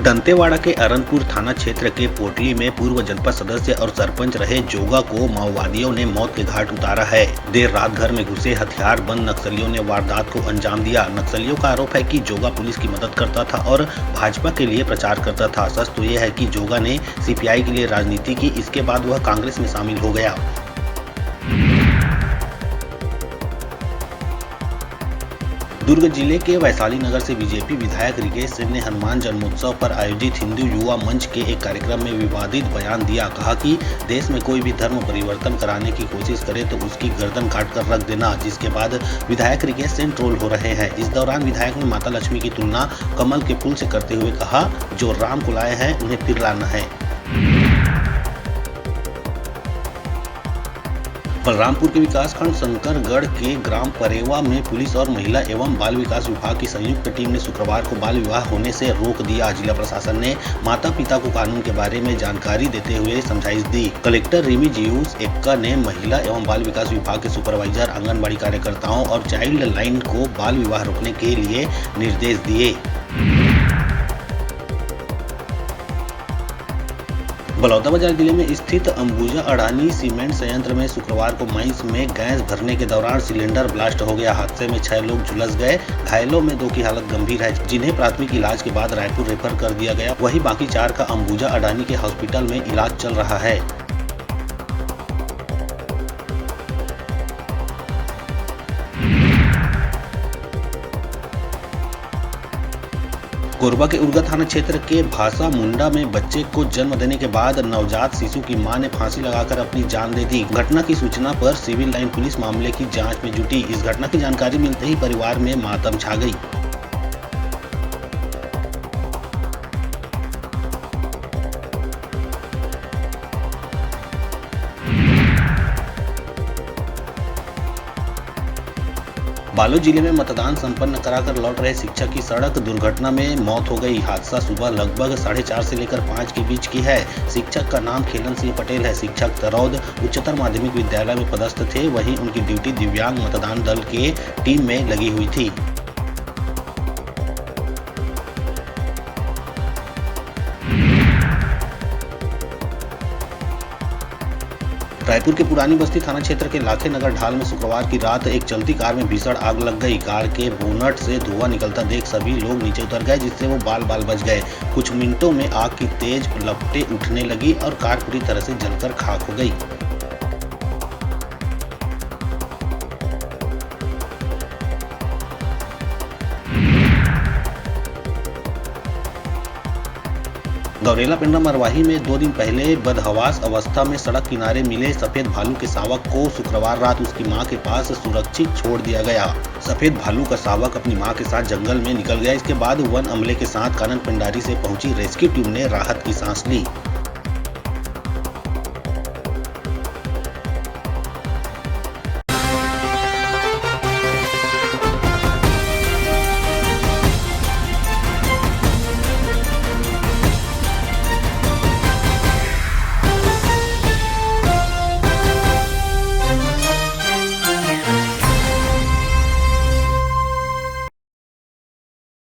दंतेवाड़ा के अरनपुर थाना क्षेत्र के पोटली में पूर्व जनपद सदस्य और सरपंच रहे जोगा को माओवादियों ने मौत के घाट उतारा है। देर रात घर में घुसे हथियार बंद नक्सलियों ने वारदात को अंजाम दिया। नक्सलियों का आरोप है कि जोगा पुलिस की मदद करता था और भाजपा के लिए प्रचार करता था। सच तो ये है कि जोगा ने सीपीआई के लिए राजनीति की, इसके बाद वह कांग्रेस में शामिल हो गया। दुर्ग जिले के वैशाली नगर से बीजेपी विधायक रिकेश सिंह ने हनुमान जन्मोत्सव पर आयोजित हिंदू युवा मंच के एक कार्यक्रम में विवादित बयान दिया। कहा कि देश में कोई भी धर्म परिवर्तन कराने की कोशिश करे तो उसकी गर्दन काट कर रख देना। जिसके बाद विधायक रिकेश सिंह ट्रोल हो रहे हैं। इस दौरान विधायक ने माता लक्ष्मी की तुलना कमल के फूल से करते हुए कहा, जो राम को लाए हैं उन्हें फिर लाना है। बलरामपुर के विकासखंड शंकरगढ़ के ग्राम परेवा में पुलिस और महिला एवं बाल विकास विभाग की संयुक्त टीम ने शुक्रवार को बाल विवाह होने से रोक दिया। जिला प्रशासन ने माता पिता को कानून के बारे में जानकारी देते हुए समझाइश दी। कलेक्टर रिमी जियूस एक्का ने महिला एवं बाल विकास विभाग के सुपरवाइजर, आंगनबाड़ी कार्यकर्ताओं और चाइल्ड लाइन को बाल विवाह रोकने के लिए निर्देश दिए। बलौदाबाजार जिले में स्थित अंबुजा अडानी सीमेंट संयंत्र में शुक्रवार को मईस में गैस भरने के दौरान सिलेंडर ब्लास्ट हो गया। हादसे में 6 लोग झुलस गए। घायलों में 2 की हालत गंभीर है, जिन्हें प्राथमिक इलाज के बाद रायपुर रेफर कर दिया गया। वहीं बाकी 4 का अंबुजा अडानी के हॉस्पिटल में इलाज चल रहा है। कोरबा के उर्गा थाना क्षेत्र के भासा मुंडा में बच्चे को जन्म देने के बाद नवजात शिशु की मां ने फांसी लगाकर अपनी जान दे दी। घटना की सूचना पर सिविल लाइन पुलिस मामले की जांच में जुटी। इस घटना की जानकारी मिलते ही परिवार में मातम छा गई। बालोद जिले में मतदान संपन्न कराकर लौट रहे शिक्षक की सड़क दुर्घटना में मौत हो गई। हादसा सुबह लगभग 4:30 से लेकर 5 के बीच की है। शिक्षक का नाम खेलन सिंह पटेल है। शिक्षक तरौद उच्चतर माध्यमिक विद्यालय में पदस्थ थे। वहीं उनकी ड्यूटी दिव्यांग मतदान दल के टीम में लगी हुई थी। रायपुर के पुरानी बस्ती थाना क्षेत्र के लाखे नगर ढाल में शुक्रवार की रात एक चलती कार में भीषण आग लग गई। कार के बोनट से धुआं निकलता देख सभी लोग नीचे उतर गए, जिससे वो बाल बाल बच गए। कुछ मिनटों में आग की तेज लपटें उठने लगी और कार पूरी तरह से जलकर खाक हो गई। गौरेला पेंड्रा मरवाही में 2 दिन पहले बदहवास अवस्था में सड़क किनारे मिले सफेद भालू के शावक को शुक्रवार रात उसकी मां के पास सुरक्षित छोड़ दिया गया। सफेद भालू का शावक अपनी मां के साथ जंगल में निकल गया। इसके बाद वन अमले के साथ कानन पेंडारी से पहुंची रेस्क्यू टीम ने राहत की सांस ली।